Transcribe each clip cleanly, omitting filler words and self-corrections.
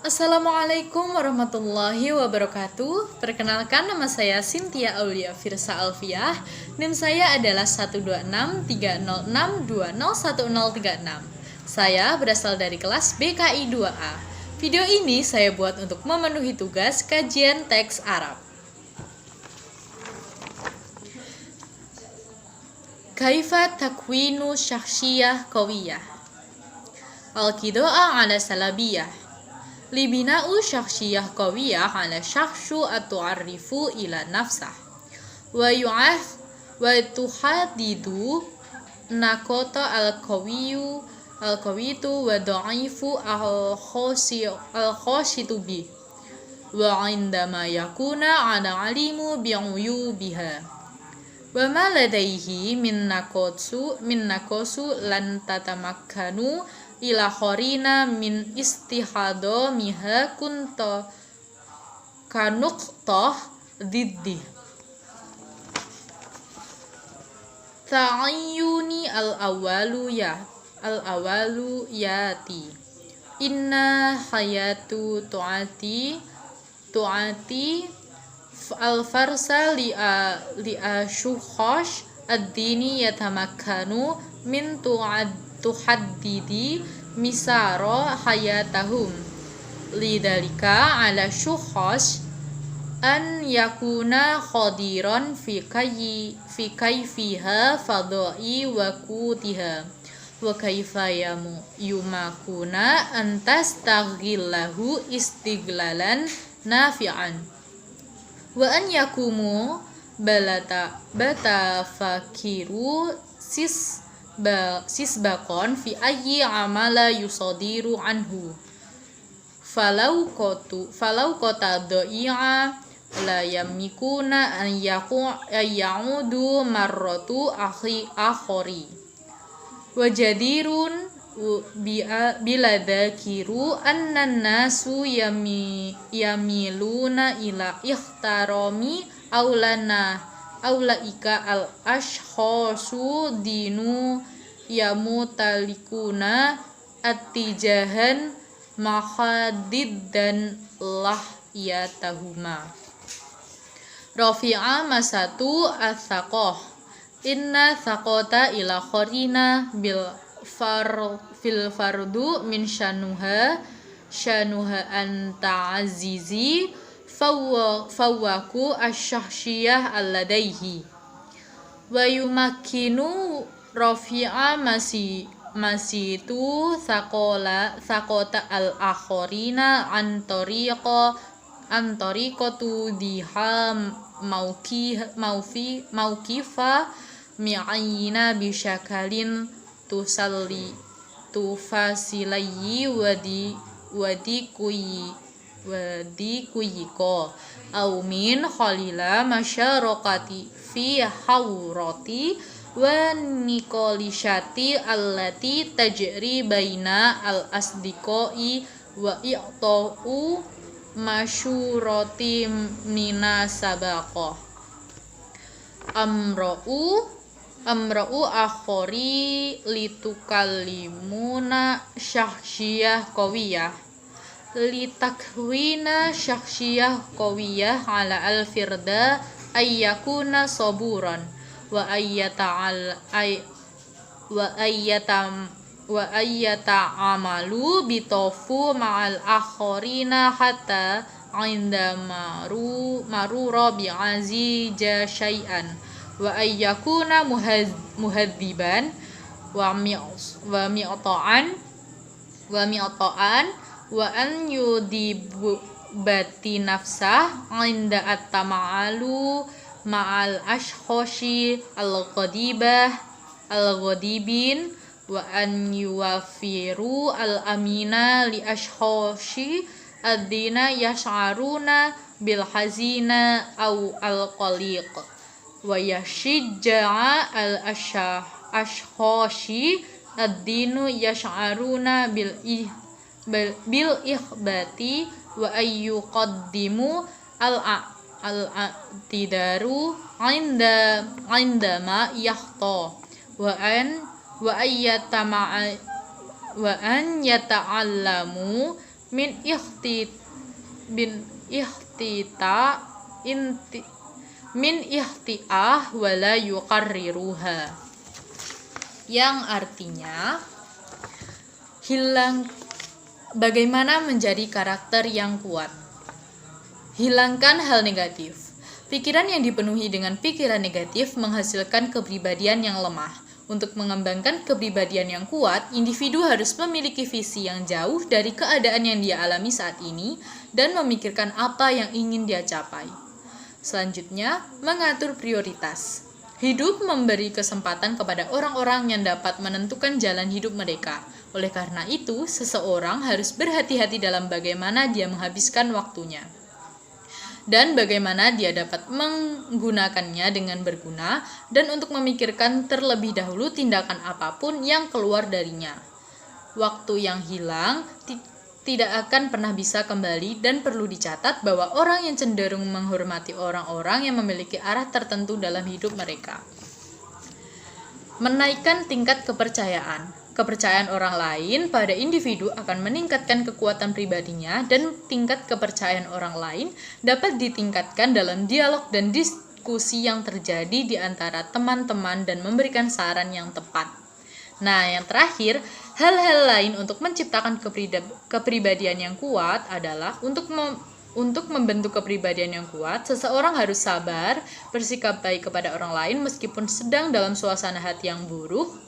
Assalamualaikum warahmatullahi wabarakatuh. Perkenalkan, nama saya Cynthia Aulia Firsa Alfiah. NIM saya adalah 1263062011036. Saya berasal dari kelas BKI 2A. Video ini saya buat untuk memenuhi tugas kajian teks Arab. Kaifa takwinu syakhsiyah qawiyah? Al-qida'ah ala salabiyah. Libina'u syakhsiyah qawiyah ala syakhsu atu'arrifu ila nafsah wa tuhadidu nakota al-qawitu wa da'ifu al-khositu bih wa indama yakuna ala alimu bi'uyubiha wa ma ladaihi min nakosu lan tatamakkanu ila khorina min istihado miha kunto kanuktoh diddi ta'ayyuni al-awalu yati inna hayatu tu'ati al-farsa li'ashukhosh ad-dini yatamakkanu min tuhaddidi misaro hayatahum lidalika ala syukhos an yakuna khadiran fi kayfiha fadai wa kutiha wa kaifa yumakuna antas taghillahu istiglalan nafi'an wa an yakumu bata fakiru sisbakon fi ayyi amala yusadiru anhu falau kota do'i'a la yamikuna an ya'udu marratu akhori wajadirun biladhakiru annan nasu yamiluna ila ikhtarami aulaika al-ashkhosu dinu yamutalikuna atijahan mahadid dan lahyatahuma. Rafi'a masatu as-saqoh inna saqota ila khorina fil fardu min syanuha an ta'azizi fawaku asyahsyiyah alladaihi wa yumakkinu rafi'a masitu sakota al-akhorina an tariqatu diha maukifa mi'ayina bisyakalin tufasilayi wadi kuyiko au min khalila masyarokati fi hawrati wa nikolishati allati tajri baina al asdiqoi wa i'ta'u masyurati mina sabaqah amra'u akhori litukallimuna syakhsiyah qawiyah litakwina syakhsiyah qawiyah ala al-firda ayyakuna saburan wa ayyata'amalu bitofu ma'al akhorina hatta inda marura bi'azija syai'an wa ayyakuna muhadziban wa mi'ta'an wa an yudibati nafsah inda at-tama'alu ma'al ashkhoshi al-ghadibin wa an yuwafiru al-amina li ashkhoshi ad-dina yash'aruna bil hazina au al-qaliq wa yashijja'a al-ashkhoshi ad-dinu yash'aruna bil ikhbati wa ayyuqaddimu al-i'tidaru indama yakhta wa an yata'allamu min ikhti bin ikhtita inti min ihti'ah wala yuqarriruha, yang artinya bagaimana menjadi karakter yang kuat. Hilangkan hal negatif. Pikiran yang dipenuhi dengan pikiran negatif menghasilkan kepribadian yang lemah. Untuk mengembangkan kepribadian yang kuat, individu harus memiliki visi yang jauh dari keadaan yang dia alami saat ini dan memikirkan apa yang ingin dia capai. Selanjutnya, mengatur prioritas. Hidup memberi kesempatan kepada orang-orang yang dapat menentukan jalan hidup mereka. Oleh karena itu, seseorang harus berhati-hati dalam bagaimana dia menghabiskan waktunya dan bagaimana dia dapat menggunakannya dengan berguna, dan untuk memikirkan terlebih dahulu tindakan apapun yang keluar darinya. Waktu yang hilang tidak akan pernah bisa kembali, dan perlu dicatat bahwa orang yang cenderung menghormati orang-orang yang memiliki arah tertentu dalam hidup mereka. Menaikkan tingkat kepercayaan. Kepercayaan orang lain pada individu akan meningkatkan kekuatan pribadinya, dan tingkat kepercayaan orang lain dapat ditingkatkan dalam dialog dan diskusi yang terjadi di antara teman-teman dan memberikan saran yang tepat. Nah, yang terakhir, hal-hal lain untuk menciptakan kepribadian yang kuat adalah untuk membentuk kepribadian yang kuat, seseorang harus sabar, bersikap baik kepada orang lain meskipun sedang dalam suasana hati yang buruk,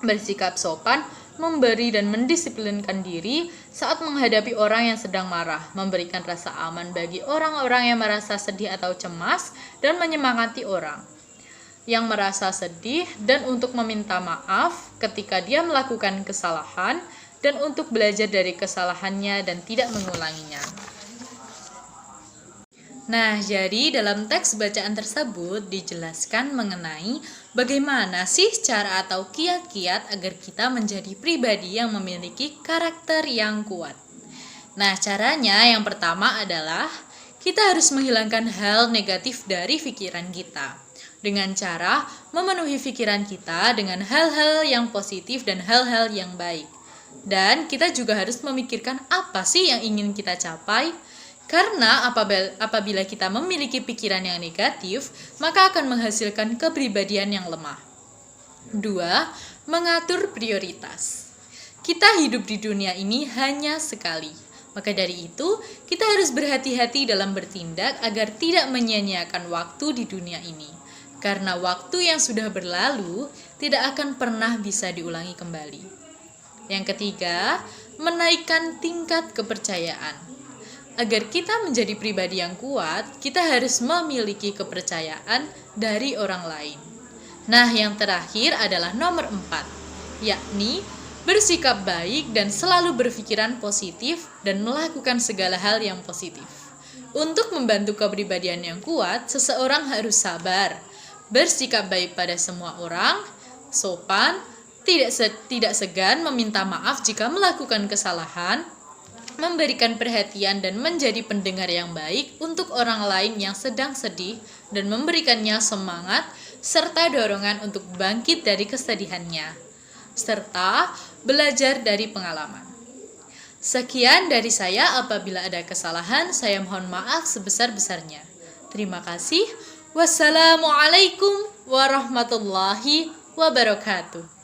bersikap sopan, memberi dan mendisiplinkan diri saat menghadapi orang yang sedang marah, memberikan rasa aman bagi orang-orang yang merasa sedih atau cemas, dan menyemangati orang yang merasa sedih, dan untuk meminta maaf ketika dia melakukan kesalahan, dan untuk belajar dari kesalahannya dan tidak mengulanginya. Nah, jadi dalam teks bacaan tersebut dijelaskan mengenai bagaimana sih cara atau kiat-kiat agar kita menjadi pribadi yang memiliki karakter yang kuat. Nah, caranya yang pertama adalah kita harus menghilangkan hal negatif dari pikiran kita dengan cara memenuhi pikiran kita dengan hal-hal yang positif dan hal-hal yang baik. Dan kita juga harus memikirkan apa sih yang ingin kita capai. Karena apabila kita memiliki pikiran yang negatif, maka akan menghasilkan kepribadian yang lemah. 2. Mengatur prioritas. Kita hidup di dunia ini hanya sekali. Maka dari itu, kita harus berhati-hati dalam bertindak agar tidak menyia-nyiakan waktu di dunia ini. Karena waktu yang sudah berlalu tidak akan pernah bisa diulangi kembali. Yang ketiga, menaikkan tingkat kepercayaan. Agar kita menjadi pribadi yang kuat, kita harus memiliki kepercayaan dari orang lain. Nah, yang terakhir adalah nomor 4, yakni bersikap baik dan selalu berpikiran positif dan melakukan segala hal yang positif. Untuk membantu kepribadian yang kuat, seseorang harus sabar, bersikap baik pada semua orang, sopan, tidak segan meminta maaf jika melakukan kesalahan, memberikan perhatian dan menjadi pendengar yang baik untuk orang lain yang sedang sedih dan memberikannya semangat serta dorongan untuk bangkit dari kesedihannya, serta belajar dari pengalaman. Sekian dari saya, apabila ada kesalahan saya mohon maaf sebesar-besarnya. Terima kasih. Wassalamualaikum warahmatullahi wabarakatuh.